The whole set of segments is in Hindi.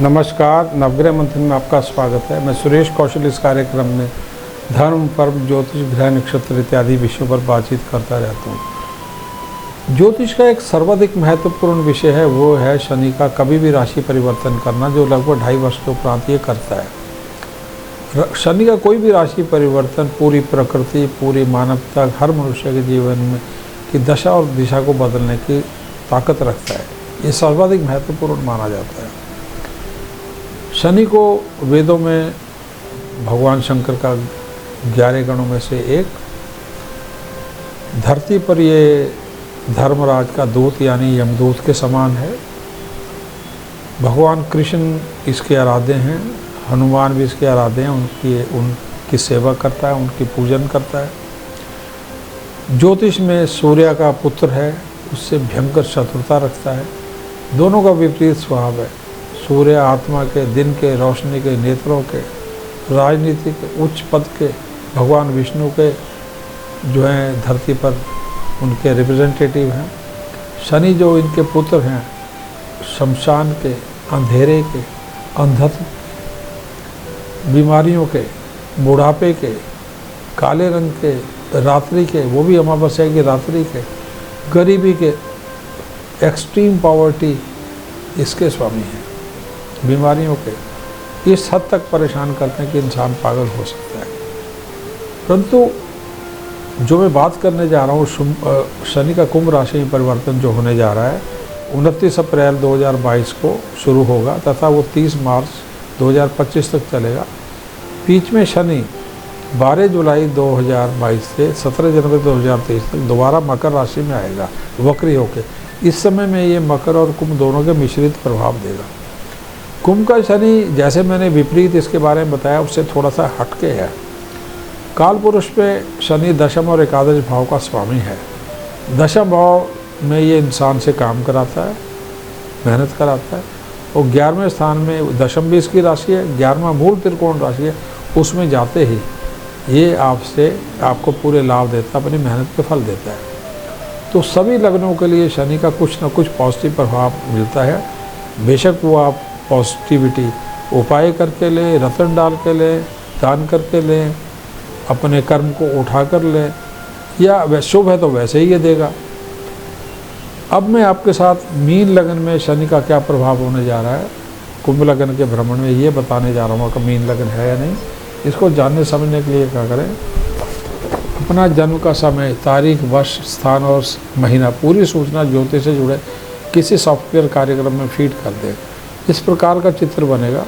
नमस्कार, नवग्रह मंथन में आपका स्वागत है। मैं सुरेश कौशल इस कार्यक्रम में धर्म, पर्व, ज्योतिष, ग्रह, नक्षत्र इत्यादि विषयों पर बातचीत करता रहता हूँ। ज्योतिष का एक सर्वाधिक महत्वपूर्ण विषय है, वो है शनि का कभी भी राशि परिवर्तन करना, जो लगभग 2.5 वर्ष के उपरांत ये करता है। शनि का कोई भी राशि परिवर्तन पूरी प्रकृति, पूरी मानवता, हर मनुष्य के जीवन में की दशा और दिशा को बदलने की ताकत रखता है। ये सर्वाधिक महत्वपूर्ण माना जाता है। शनि को वेदों में भगवान शंकर का 11 गणों में से एक, धरती पर ये धर्मराज का दूत यानी यमदूत के समान है। भगवान कृष्ण इसके आराध्य हैं, हनुमान भी इसके आराध्य हैं, उनकी सेवा करता है, उनकी पूजन करता है। ज्योतिष में सूर्य का पुत्र है, उससे भयंकर शत्रुता रखता है। दोनों का विपरीत स्वभाव है। सूर्य आत्मा के, दिन के, रोशनी के, नेत्रों के, राजनीति के, उच्च पद के, भगवान विष्णु के जो हैं धरती पर उनके रिप्रेजेंटेटिव हैं। शनि जो इनके पुत्र हैं, शमशान के, अंधेरे के, अंधत्व, बीमारियों के, बुढ़ापे के, काले रंग के, रात्रि के, वो भी अमावस्या की रात्रि के, गरीबी के, एक्सट्रीम पॉवर्टी इसके स्वामी हैं। बीमारियों के इस हद तक परेशान करते हैं कि इंसान पागल हो सकता है। परंतु जो मैं बात करने जा रहा हूँ, शनि का कुंभ राशि में परिवर्तन जो होने जा रहा है 29 अप्रैल 2022 को शुरू होगा तथा वो 30 मार्च 2025 तक चलेगा। बीच में शनि 12 जुलाई 2022 से 17 जनवरी 2023 तक दोबारा मकर राशि में आएगा वक्री होकर। इस समय में ये मकर और कुंभ दोनों के मिश्रित प्रभाव देगा। कुंभ का शनि, जैसे मैंने विपरीत इसके बारे में बताया, उससे थोड़ा सा हटके है। काल पुरुष पे शनि दशम और एकादश भाव का स्वामी है। दशम भाव में ये इंसान से काम कराता है, मेहनत कराता है, और 11वें स्थान में दशम भी इसकी राशि है, 11वां मूल त्रिकोण राशि है। उसमें जाते ही ये आपको पूरे लाभ देता है, अपनी मेहनत के फल देता है। तो सभी लग्नों के लिए शनि का कुछ न कुछ पॉजिटिव प्रभाव मिलता है। बेशक वो आप पॉजिटिविटी उपाय करके लें, रतन डाल के लें, दान करके लें, अपने कर्म को उठा कर लें, या शुभ है तो वैसे ही ये देगा। अब मैं आपके साथ मीन लगन में शनि का क्या प्रभाव होने जा रहा है, कुंभ लगन के भ्रमण में ये बताने जा रहा हूँ कि मीन लगन है या नहीं। इसको जानने समझने के लिए क्या करें, अपना जन्म का समय, तारीख, वर्ष, स्थान और महीना पूरी सूचना ज्योतिष से जुड़े किसी सॉफ्टवेयर कार्यक्रम में फीड कर दें। इस प्रकार का चित्र बनेगा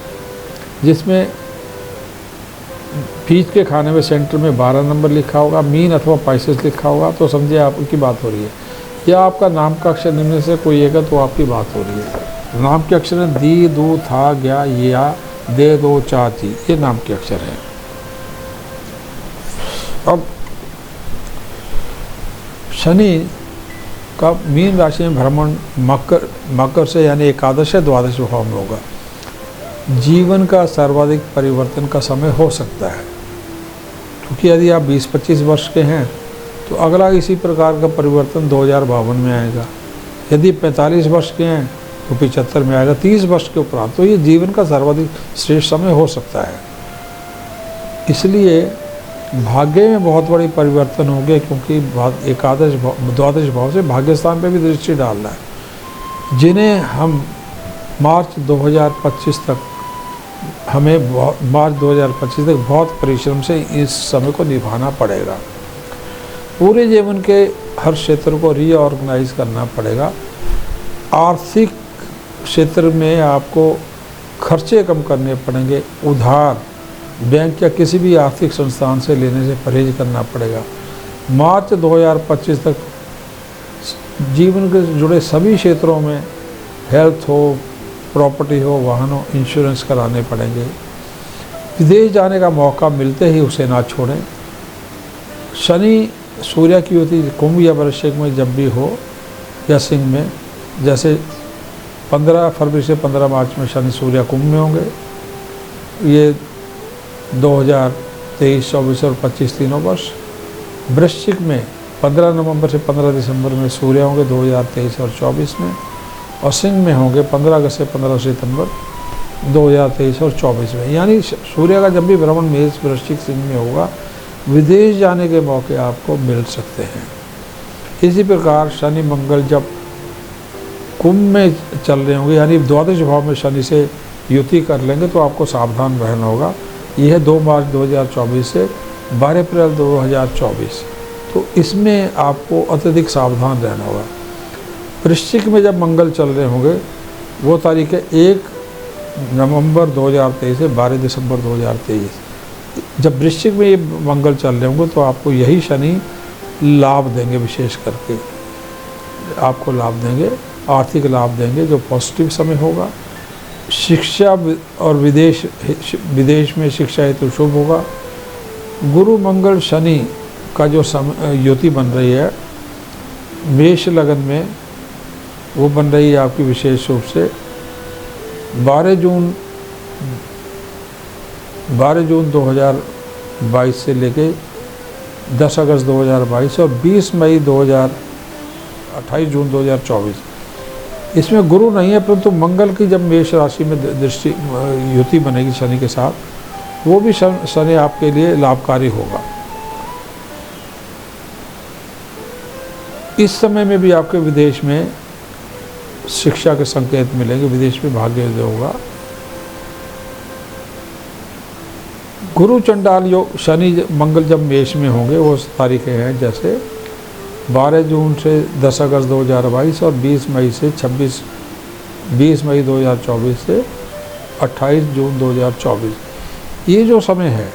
जिसमें बीच के खाने में सेंटर में 12 नंबर लिखा होगा, मीन अथवा पाइसेस लिखा होगा, तो समझिए आपकी बात हो रही है। या आपका नाम का अक्षर निम्न से कोई एक है तो आपकी बात हो रही है। नाम के अक्षर हैं दी, दू, था, ग्या, या, दे, दो, चा, ती, ये नाम के अक्षर हैं। अब शनि का मीन राशि में भ्रमण मकर से यानी एकादश या द्वादश भाव में होगा। जीवन का सर्वाधिक परिवर्तन का समय हो सकता है, क्योंकि यदि आप 20-25 वर्ष के हैं तो अगला इसी प्रकार का परिवर्तन 2052 में आएगा। यदि 45 वर्ष के हैं तो 75 में आएगा। 30 वर्ष के उपरांत तो ये जीवन का सर्वाधिक श्रेष्ठ समय हो सकता है। इसलिए भाग्य में बहुत बड़ी परिवर्तन हो गए, क्योंकि द्वादश भाव से भाग्य स्थान पे भी दृष्टि डाल रहा है, जिन्हें हम मार्च 2025 तक बहुत परिश्रम से इस समय को निभाना पड़ेगा। पूरे जीवन के हर क्षेत्र को रीऑर्गेनाइज करना पड़ेगा। आर्थिक क्षेत्र में आपको खर्चे कम करने पड़ेंगे। उधार बैंक या किसी भी आर्थिक संस्थान से लेने से परहेज करना पड़ेगा। मार्च 2025 तक जीवन के जुड़े सभी क्षेत्रों में, हेल्थ हो, प्रॉपर्टी हो, वाहन हो, इंश्योरेंस कराने पड़ेंगे। विदेश जाने का मौका मिलते ही उसे ना छोड़ें। शनि सूर्य की युति कुंभ या वृश्चिक में जब भी हो, या सिंह में, जैसे 15 फरवरी से 15 मार्च में शनि सूर्य कुंभ में होंगे। ये 2023, 24 और 25 तीनों वर्ष। वृश्चिक में 15 नवंबर से 15 दिसंबर में सूर्य होंगे 2023 और 24 में, और सिंह में होंगे 15 अगस्त से 15 सितंबर 2023 और 24 में, यानी सूर्य का जब भी भ्रमण मेष वृश्चिक सिंह में होगा, विदेश जाने के मौके आपको मिल सकते हैं। इसी प्रकार शनि मंगल जब कुंभ में चल रहे होंगे, यानी द्वादश भाव में शनि से युति कर लेंगे, तो आपको सावधान रहना होगा। यह है 2 मार्च 2024 से 12 अप्रैल 2024, तो इसमें आपको अत्यधिक सावधान रहना होगा। वृश्चिक में जब मंगल चल रहे होंगे, वो तारीख है 1 नवंबर 2023 से 12 दिसंबर 2023। जब वृश्चिक में ये मंगल चल रहे होंगे, तो आपको यही शनि लाभ देंगे, विशेष करके आपको लाभ देंगे, आर्थिक लाभ देंगे, जो पॉजिटिव समय होगा। शिक्षा और विदेश में शिक्षा हेतु शुभ होगा। गुरु मंगल शनि का जो युति बन रही है मेष लगन में, वो बन रही है आपकी विशेष रूप से 12 जून 2022 से लेके 10 अगस्त 2022 और 20 मई 28 जून 2024। इसमें गुरु नहीं है, परंतु मंगल की जब मेष राशि में दृष्टि युति बनेगी शनि के साथ, वो भी शनि आपके लिए लाभकारी होगा। इस समय में भी आपके विदेश में शिक्षा के संकेत मिलेंगे, विदेश में भाग्योदय होगा। गुरु चंडाल योग शनि मंगल जब मेष में होंगे, वो तारीखें हैं जैसे 12 जून से 10 अगस्त 2022 और 20 मई 2024 से 28 जून 2024। ये जो समय है,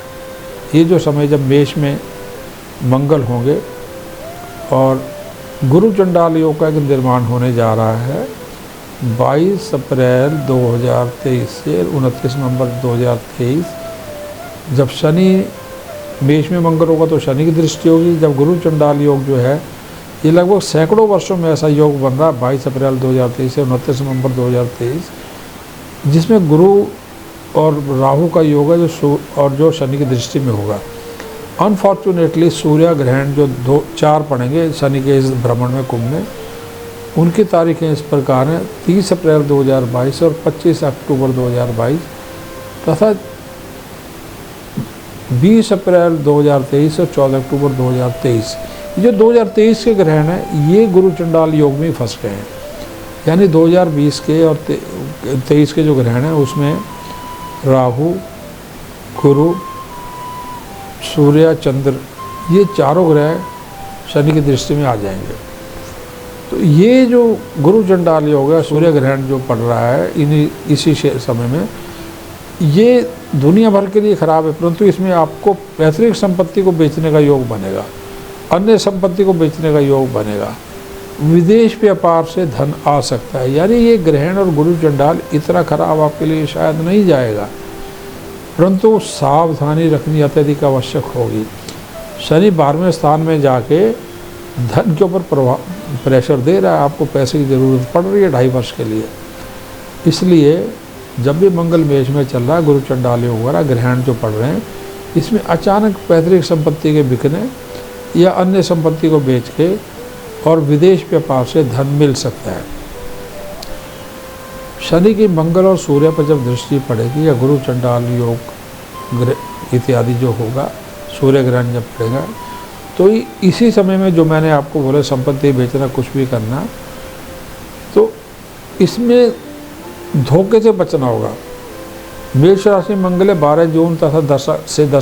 ये जो समय जब मेष में मंगल होंगे और गुरु चंडाल योग का एक निर्माण होने जा रहा है 22 अप्रैल 2023 से 29 नवंबर 2023। जब शनि मेष में मंगल होगा तो शनि की दृष्टि होगी। जब गुरु चंडाल योग जो है, ये लगभग सैकड़ों वर्षों में ऐसा योग बन रहा है 22 अप्रैल 2023 से 29 नवंबर 2023, जिसमें गुरु और राहु का योग है जो शनि की दृष्टि में होगा। अनफॉर्चुनेटली सूर्य ग्रहण जो 4 पड़ेंगे शनि के इस भ्रमण में कुंभ में, उनकी तारीखें इस प्रकार हैं 30 अप्रैल 2022 और 25 अक्टूबर 2022 तथा 20 अप्रैल 2023 और 14 अक्टूबर 2023। जो 2023 के ग्रहण हैं, ये गुरु चंडाल योग में फंस गए हैं। यानी 2020 के और 23 के जो ग्रहण हैं, उसमें राहु, गुरु, सूर्य, चंद्र, ये चारों ग्रह शनि की दृष्टि में आ जाएंगे। तो ये जो गुरु चंडाल योग है, सूर्य ग्रहण जो पड़ रहा है इसी समय में, ये दुनिया भर के लिए खराब है, परंतु इसमें आपको पैतृक संपत्ति को बेचने का योग बनेगा, अन्य संपत्ति को बेचने का योग बनेगा, विदेश व्यापार से धन आ सकता है। यानी ये ग्रहण और गुरु चंडाल इतना खराब आपके लिए शायद नहीं जाएगा, परंतु सावधानी रखनी अत्यधिक आवश्यक होगी। शनि 12वें स्थान में जाके धन के ऊपर प्रेशर दे रहा है, आपको पैसे की ज़रूरत पड़ रही है 2.5 वर्ष के लिए। इसलिए जब भी मंगल मेष में चल रहा है, गुरु चंडाल योग वगैरह ग्रहण जो पड़ रहे हैं, इसमें अचानक पैतृक संपत्ति के बिकने या अन्य संपत्ति को बेच के और विदेश व्यापार से धन मिल सकता है। शनि की मंगल और सूर्य पर जब दृष्टि पड़ेगी या गुरु चंडाल योग इत्यादि जो होगा, सूर्य ग्रहण जब पड़ेगा, तो इसी समय में जो मैंने आपको बोला संपत्ति बेचना, कुछ भी करना, तो इसमें धोखे से बचना होगा। मेष राशि मंगल है 12 जून तथा 10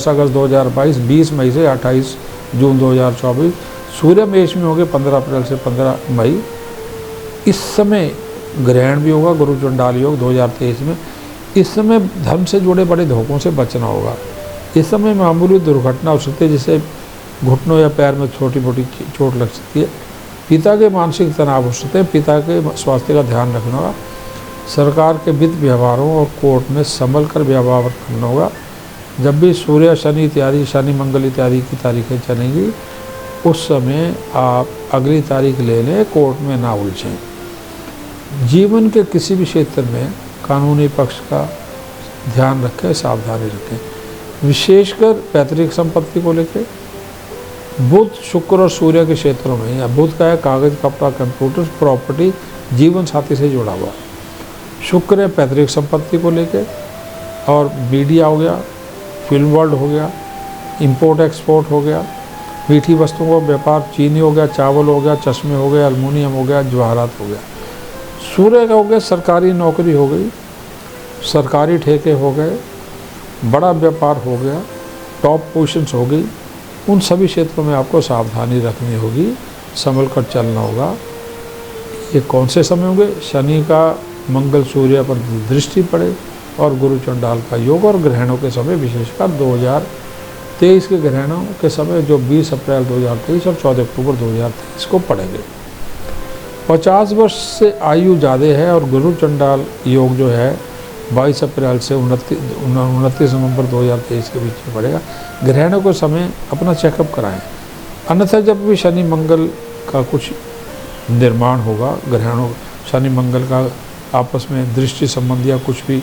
अगस्त 2022, 20 मई से 28 जून 2024। सूर्य मेष में होंगे 15 अप्रैल से 15 मई। इस समय ग्रहण भी होगा गुरु चंडाल योग 2023 में। इस समय धर्म से जुड़े बड़े धोखों से बचना होगा। इस समय मामूली दुर्घटना हो सकती है, जिससे घुटनों या पैर में छोटी मोटी चोट लग सकती है। पिता के मानसिक तनाव हो सकते हैं, पिता के स्वास्थ्य का ध्यान रखना होगा। सरकार के वित्त व्यवहारों और कोर्ट में संभल कर व्यवहार करना होगा। जब भी सूर्य शनि इत्यादि, शनि मंगल इत्यादि की तारीखें चलेंगी, उस समय आप अगली तारीख ले लें, कोर्ट में ना उलझें। जीवन के किसी भी क्षेत्र में कानूनी पक्ष का ध्यान रखें, सावधानी रखें, विशेषकर पैतृक संपत्ति को लेकर। बुध, शुक्र और सूर्य के क्षेत्रों में, या बुध का है कागज, कपड़ा, कंप्यूटर, प्रॉपर्टी, जीवन साथी से जुड़ा हुआ। शुक्र है पैतृक संपत्ति को लेके, और मीडिया हो गया, फिल्म वर्ल्ड हो गया, इंपोर्ट एक्सपोर्ट हो गया, मीठी वस्तुओं का व्यापार, चीनी हो गया, चावल हो गया, चश्मे हो गए, अल्मुनियम हो गया, जवाहरात हो गया। सूर्य का हो गया सरकारी नौकरी हो गई, सरकारी ठेके हो गए, बड़ा व्यापार हो गया, टॉप पोजीशंस हो गई। उन सभी क्षेत्रों में आपको सावधानी रखनी होगी, संभल कर चलना होगा। ये कौन से समय होंगे? शनि का मंगल सूर्य पर दृष्टि पड़े और गुरु चंडाल का योग, और ग्रहणों के समय विशेषकर 2023 के ग्रहणों के समय जो 20 अप्रैल 2023 और 14 अक्टूबर 2023 को पड़ेंगे। 50 वर्ष से आयु ज़्यादा है और गुरु चंडाल योग जो है 22 अप्रैल से 29 नवंबर 2023 के बीच में पड़ेगा। ग्रहणों के समय अपना चेकअप कराएं, अन्यथा जब भी शनि मंगल का कुछ निर्माण होगा, ग्रहणों शनि मंगल का आपस में दृष्टि संबंधी या कुछ भी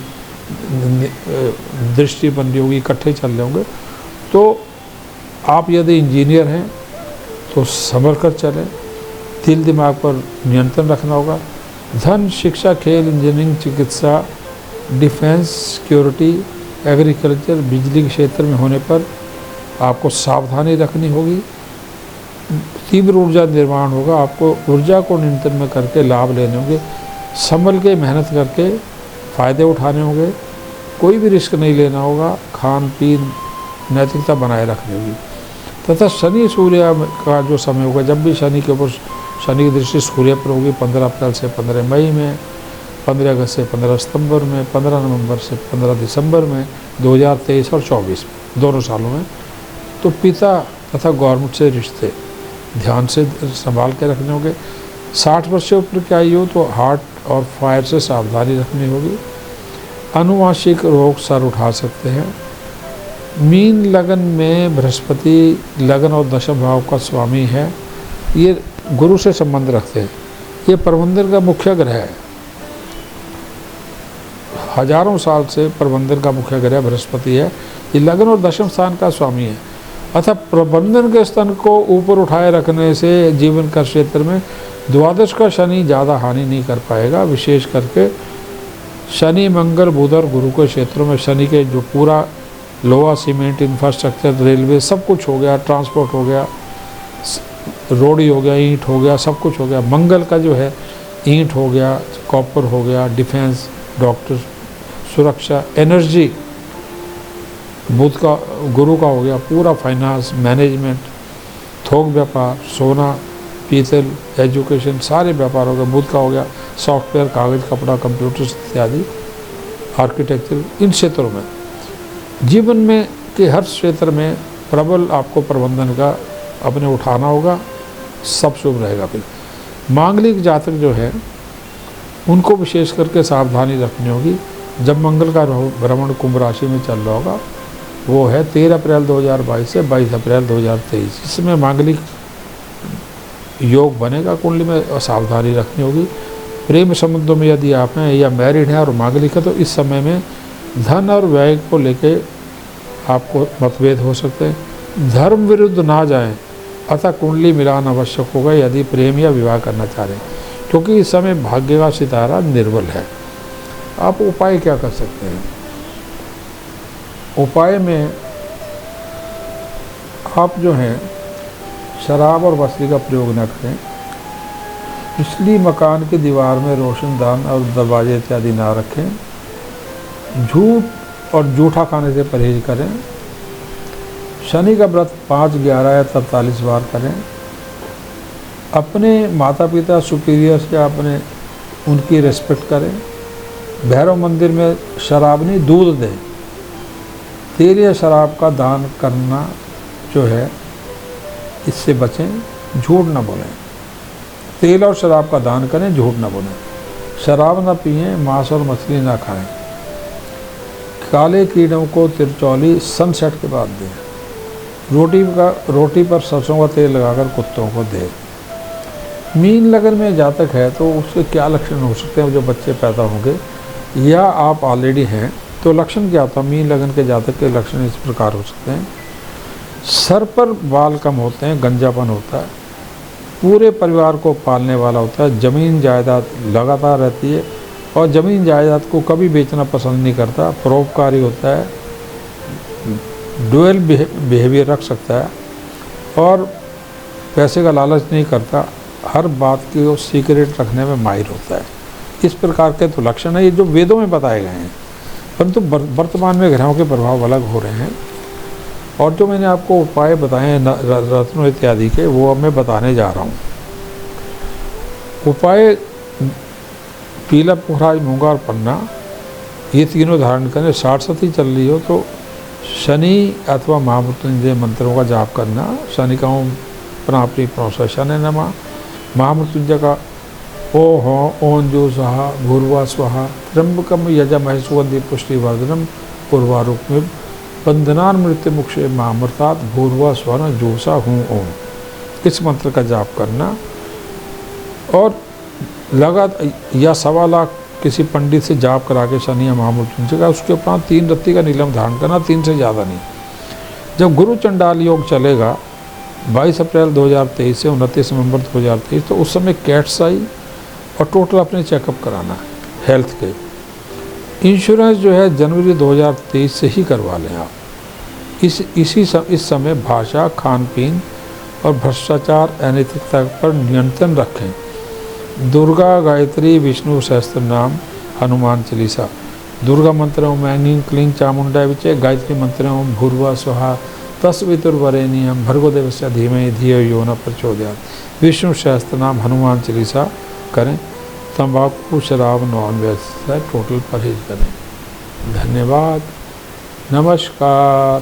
दृष्टि बन रही होगी, इकट्ठे चल रहे होंगे, तो आप यदि इंजीनियर हैं तो संभल कर चलें, दिल दिमाग पर नियंत्रण रखना होगा। धन, शिक्षा, खेल, इंजीनियरिंग, चिकित्सा, डिफेंस, सिक्योरिटी, एग्रीकल्चर, बिजली के क्षेत्र में होने पर आपको सावधानी रखनी होगी। तीव्र ऊर्जा निर्माण होगा, आपको ऊर्जा को नियंत्रण में करके लाभ लेने होंगे, संभल के मेहनत करके फ़ायदे उठाने होंगे, कोई भी रिस्क नहीं लेना होगा, खान पीन नैतिकता बनाए रखनी होगी। तथा शनि सूर्य का जो समय होगा, जब भी शनि के ऊपर शनि की दृष्टि सूर्य पर होगी 15 अप्रैल से 15 मई में, 15 अगस्त से 15 सितंबर में, 15 नवंबर से 15 दिसंबर में, 2023 और 24 में, दोनों सालों में, तो पिता तथा गवर्नमेंट से रिश्ते ध्यान से संभाल के रखने होंगे। 60 वर्ष से ऊपर की आयु हो तो हार्ट और फायर से सावधानी रखनी होगी। अनुवांशिक रोग सर उठा सकते हैं। मीन लगन में बृहस्पति लगन और दशम भाव का स्वामी है, ये गुरु से संबंध रखते हैं, ये प्रबंधन का मुख्य ग्रह है। हजारों साल से प्रबंधन का मुख्य ग्रह बृहस्पति है, ये लगन और दशम स्थान का स्वामी है। अतः प्रबंधन के स्थान को ऊपर उठाए रखने से जीवन का क्षेत्र में द्वादश का शनि ज़्यादा हानि नहीं कर पाएगा। विशेष करके शनि, मंगल, बुध और गुरु के क्षेत्रों में शनि के जो पूरा लोहा, सीमेंट, इंफ्रास्ट्रक्चर, रेलवे सब कुछ हो गया, ट्रांसपोर्ट हो गया, रोड ही हो गया, ईंट हो गया, सब कुछ हो गया। मंगल का जो है ईंट हो गया, कॉपर हो गया, डिफेंस, डॉक्टर, सुरक्षा, एनर्जी। बुध का, गुरु का हो गया पूरा फाइनेंस, मैनेजमेंट, थोक व्यापार, सोना, पीतल, एजुकेशन, सारे व्यापार हो गए। बुध का हो गया सॉफ्टवेयर, कागज़, कपड़ा, कंप्यूटर इत्यादि, आर्किटेक्चर, इन क्षेत्रों में जीवन में के हर क्षेत्र में प्रबल आपको प्रबंधन का अपने उठाना होगा, सब शुभ रहेगा। फिर मांगलिक जातक जो है उनको विशेष करके सावधानी रखनी होगी। जब मंगल का भ्रमण कुंभ राशि में चल रहा होगा वो है 13 अप्रैल 2022 से 22 अप्रैल 2023, इसमें मांगलिक योग बनेगा कुंडली में, और सावधानी रखनी होगी। प्रेम संबंधों में यदि आप हैं या मैरिड हैं और मांगलिक है तो इस समय में धन और व्यय को लेके आपको मतभेद हो सकते हैं। धर्म विरुद्ध ना जाएं, अतः कुंडली मिलान आवश्यक होगा यदि प्रेम या विवाह करना चाह रहे हैं, क्योंकि इस समय भाग्य का सितारा निर्बल है। आप उपाय क्या कर सकते हैं? उपाय में आप जो हैं शराब और वस्त्री का प्रयोग न करें, इसलिए मकान की दीवार में रोशनदान और दरवाजे इत्यादि ना रखें, झूठ और जूठा खाने से परहेज करें, शनि का व्रत 5, 11 या 43 बार करें, अपने माता पिता सुपीरियर्स या अपने उनकी रिस्पेक्ट करें, भैरव मंदिर में शराब नहीं दूध दें, तेल या शराब का दान करना जो है इससे बचें, झूठ न बोलें। तेल और शराब का दान करें, झूठ न बोलें, शराब न पिएं, मांस और मछली ना खाएं, काले कीड़ों को तिरचौली सनसेट के बाद दें, रोटी पर सरसों का तेल लगाकर कुत्तों को दें। मीन लगन में जातक है तो उसके क्या लक्षण हो सकते हैं? जो बच्चे पैदा होंगे या आप ऑलरेडी हैं तो लक्षण क्या होता है? मीन लगन के जातक के लक्षण इस प्रकार हो सकते हैं। सर पर बाल कम होते हैं, गंजापन होता है, पूरे परिवार को पालने वाला होता है, ज़मीन जायदाद लगातार रहती है, और ज़मीन जायदाद को कभी बेचना पसंद नहीं करता, परोपकारी होता है, डुअल बिहेवियर रख सकता है और पैसे का लालच नहीं करता, हर बात की वो सीक्रेट रखने में माहिर होता है। इस प्रकार के तो लक्षण है ये जो वेदों में बताए गए हैं, परंतु वर्तमान में ग्रहों के प्रभाव अलग हो रहे हैं। और जो मैंने आपको उपाय बताए हैं रत्नों इत्यादि के, वो अब मैं बताने जा रहा हूँ। उपाय पीला, पुखराज, मूंगा और पन्ना, ये तीनों धारण करें। 60 सती चल रही हो तो शनि अथवा महामृत्युंजय मंत्रों का जाप करना। शनि का ओम प्राप्ति प्रोस शनि नमः, महामृत्युंजय का ओम जो स्वाहा भूर्वा स्वाहा, त्र्यंबकम यजामहे सुगंधि पुष्टि वर्धनम पूर्वारूप में बंधनान मृत्यु मुक्षे महामृतात् भूर्वा स्वर्ण जोसा हूँ ओम, इस मंत्र का जाप करना। और या 1.25 लाख किसी पंडित से जाप करा के शनि या महामृत्युंजय का, उसके उपरांत 3 रत्ती का नीलम धारण करना, 3 से ज़्यादा नहीं। जब गुरु चंडाल योग चलेगा 22 अप्रैल 2023 से 29 नवंबर 2023, तो उस समय कैट्स आई और टोटल अपने चेकअप कराना है हेल्थ के। इंश्योरेंस जो है जनवरी 2023 से ही करवा लें आप। इस समय भाषा, खान पीन और भ्रष्टाचार, अनैतिकता पर नियंत्रण रखें। दुर्गा गायत्री, विष्णु सहस्त्र नाम, हनुमान चालीसा। दुर्गा मंत्र ओम ऐं क्लीं चामुंडा विचे, गायत्री मंत्र ओम भूर्वा स्वाहा तस्वितुर्वरेण्यं भर्गो देवस्य धीमहि धियो यो न प्रचोदयात्। विष्णु सहस्त्र नाम, हनुमान चालीसा करें। तंबाकू, शराब, नॉन वेज से टोटल परहेज करें। धन्यवाद, नमस्कार।